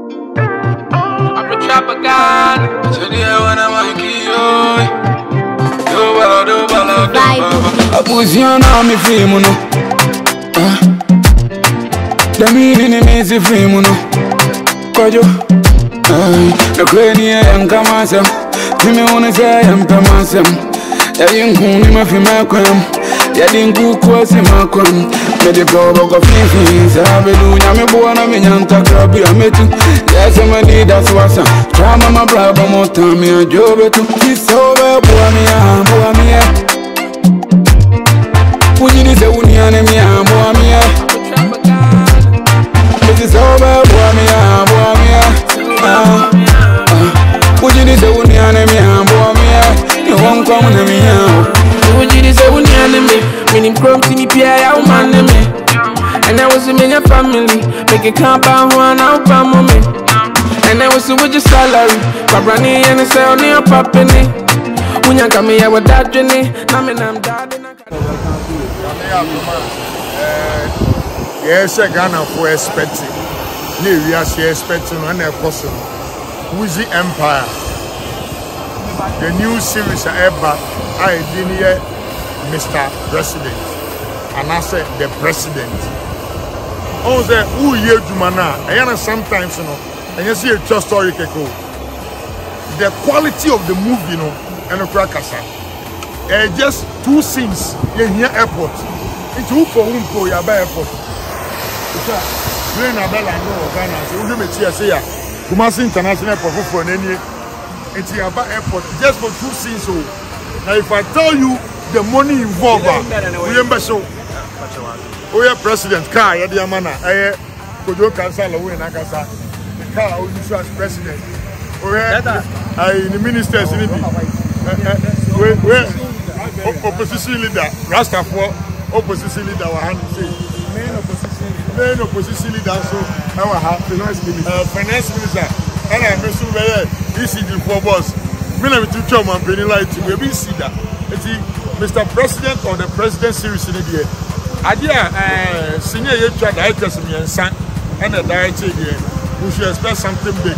I'm a trapper guy. So the one I want to kill. I was young on me free mono. The meaning is a free mono. Kwadwo. The crania and Nkansah. Timmy wanna say I'm Kumasi. Ya didn't come my female crime. Ya didn't cook was in my crime. Let it go back of things. I will do Yami Buana Minyanta Krabi. I met you. Yes, I'm a need that's what's up. Try my brother more time. I drove it to kiss over. Boamia. Puji is a union and me. Boamia. It is over. Boamia. Puji is a union and me. Boamia. You won't come to me now. Puji is a union and me. Meaning, come to me, Pierre, man, me. And I was in your family, make it count by one out by moment. And I was with your salary, Cabrani and a cell near Papini. When you come here with that journey, I'm daddy. Yes, I Ghana for expecting. We are expecting when they're possible. Weezy Empire. The new series ever, I didn't hear Mr. President. And I said the president. Oh, say who you Jumana? I know sometimes, you know, and you see a true story. The quality of the movie, you know, and the Nkansah. Just two scenes in here airport. It's who for whom go your airport. Plane Abella no Ghana. So you may say Kumasi International Airport for any. It's your airport just for two scenes. So now if I tell you the money involved, remember so. Oh yeah, president car ya dia mana Kwadwo Nkansah Lilwins Nkansah the car who is as president oh yeah the ministers in we opposition leader Rasta for opposition leader wa hand say main opposition leader so our finance minister and I me so very ECG for boss me na me to chom and penny light we be see that Mr. President or the president series in the idea senior actresses and the director here. We should expect something big.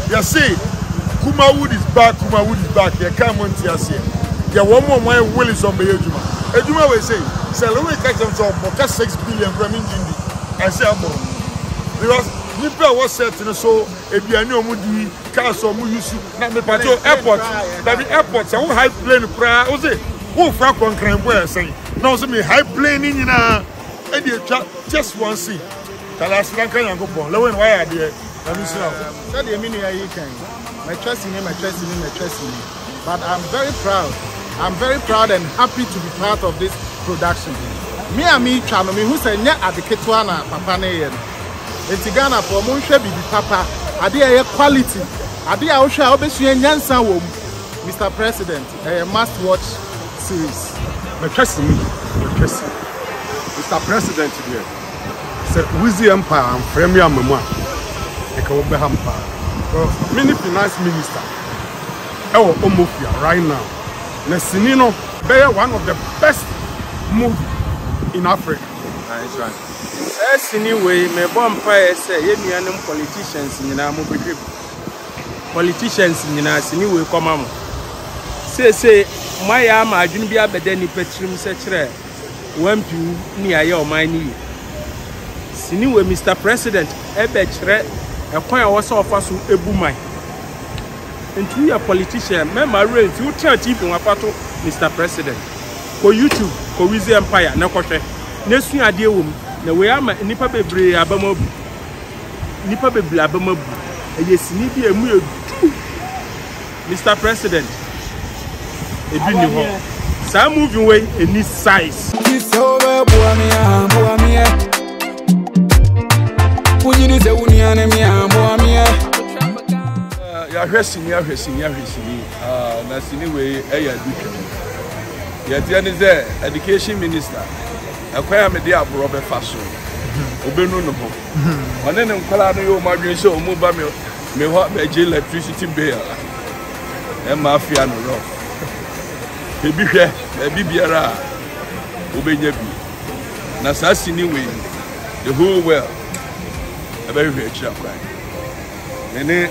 You see, Kumasi is back. You can't want to see. You one more my will is on the Ejuma. Ejuma will say, Lilwins catch them to 6 billion from India. I say more because Nipa was certain so if you know Mudi cars or Muyusu, not the Pato airport. That the airports are high plane prayer. Who frack on crime where saying no so me high plane in just one scene. Tell us can you go for Lilwins why are there? Let me see now. That the meaning you can. My trust in him. But I'm very proud and happy to be part of this production. Me channel me who say nya adiketwana papa na ye. Enti Ghana for mo hwe bibi papa. Ade ye quality. Ade a wo hwe a obesua nyansa wo. Mr. President, a must watch series. Mr. President here. Say Weezy Empire and Premier Mama. E ka obe hampa. Mini finance minister. Ewo omofia right now. Na sini no be one of the best movie in Africa. Nice one. Anyway, me bonfire say ye nuanem politicians nyina mo bedwe. Politicians nyina sini we koma mo. Say maya ma adwun bi abeda ni patrim se kire wampi ni aye o man ni. Sini we Mr. President e be kire e kwan a wo so ofa so ebu man. Ntu ya politician me ma raise you tell TV wapato Mr. President. Ko YouTube, ko Weezy Empire na kohwe. Na su ade wom. Na we ama nipa bebre abamabu. Nipa bebre abamabu. Eye sini bi emu edu. Mr. President. Ebi ni ho. Sa moving way any size. It's over boamia. Puji is a union and me boamia. Ya hwesini na sini we eya duka. Ya tiani ze education minister. Akwaya me dia abro be fa so. Obenu no ho. One ne nkwala no yo madwen se o mu ba me ho be je electricity bill. E ma afia no ro. Ebi hwe, ebi biara obenya bi. Na sa sini we the whole world. Ebe hwe akira kwai. Nene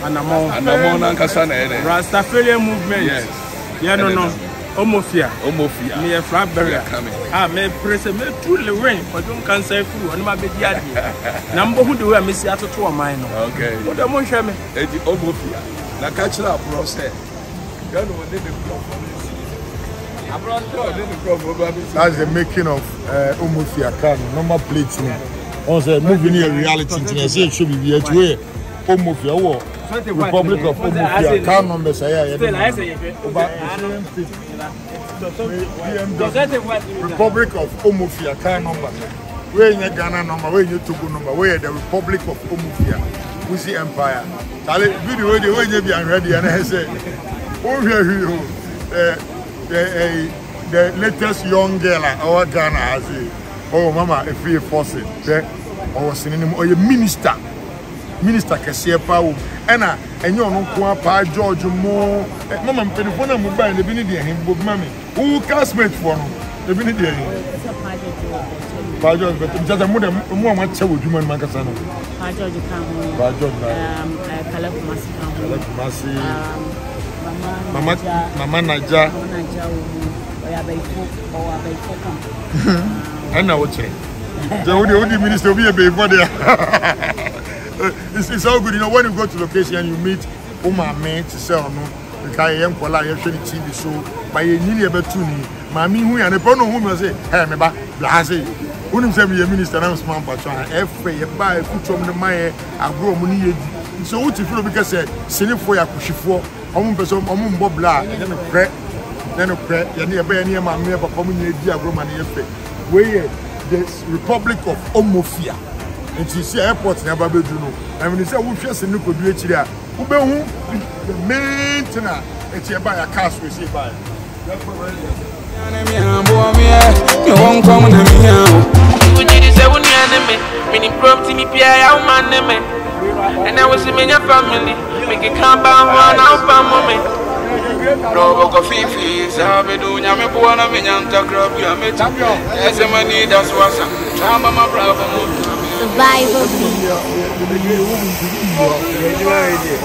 Anamon Nkansah na ene. Rastafarian movement. Yes. Yeah, no. Omofia. Me a flat barrier. Me press me to Lilwins for Nkansah food on my baby. Number who do I miss at to a mine? Okay. What the moon shame? Omofia. Na catch up process. That's the making of Omofia car, number plates. On the movie near reality, it should be here. Omofia war. Republic of Omofia car numbers. Republic of Omofia car number. Where in Ghana number, where in Togo number, where the Republic of Omofia, Weezy Empire. Video when you be ready and I say, the latest young girl our Ghana has oh mama if you force it or synonym or a minister Cassia Power and you know Pa George more mama telephone mobile the Benny him book mammy who classmate for the Benny Pa George but just a more much with human Mancasano Pa George Mama Naja I know what you the only minister will be a baby for there. It's so good, you know, when you go to location and you meet Oma man to sell no because young Kola you should TV show by a nearly about 2 Mammy who and a pono whom you say, hey, me ba blase. Wouldn't say me a minister and smart but you buy put from the Maya, I grow money. So what you feel because send for your push for person Bob Blah, then a crack, you're near my mere community diagram and where the Republic of Omofia. And she see airports never be do no. And when you say we just in Nuko do there, who be who the maintenance it's here by a cash we see by. You won't come to me. You did say when you enemy, meaning prompting me, Pierre, man, and I was in your family, make it come back one out per moment. No, go Fifi, Sabe do Yamabuana, Minyanta Crab, you are making as a money that's what's up. Chamba, my brother. Survival.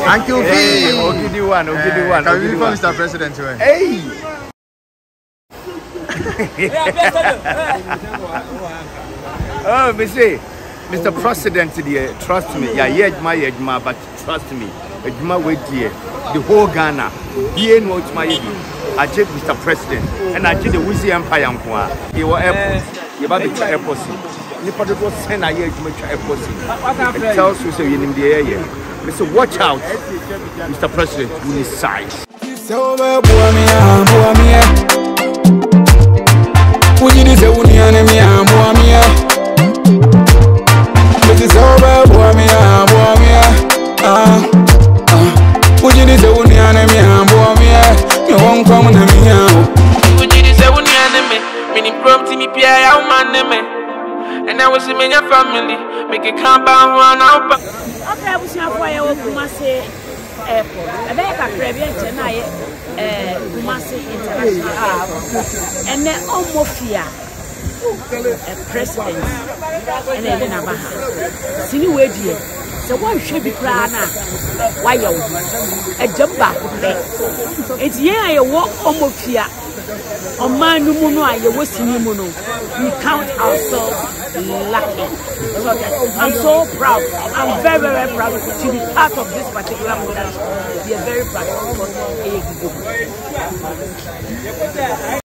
Uncle B, I'll give you one. Can you call Mr. President? Hey! Oh, Mr. President, trust me. Yeah, but trust me. The whole Ghana, being what my I check Mr. President, and I check the Weezy Empire. You were airport. You have to airport. You put the send a year to make airport. It tells you so you're in the area. Mr. Watch out, Mr. President, with his size. You won't come to me. You did say when you enemy, meaning prompting me, Pierre, man, and I was in your family, make it come back one out. Okay, I was here for your Kumasi airport. I beg a previous tonight, Kumasi International and then Omofia, a president, and then Nabaha. See where dear. So one should be crying why you a jump back it's yeah you walk almost here on my numono you was in mono we count ourselves lucky I'm so proud I'm very proud to be part of this particular production we are very proud.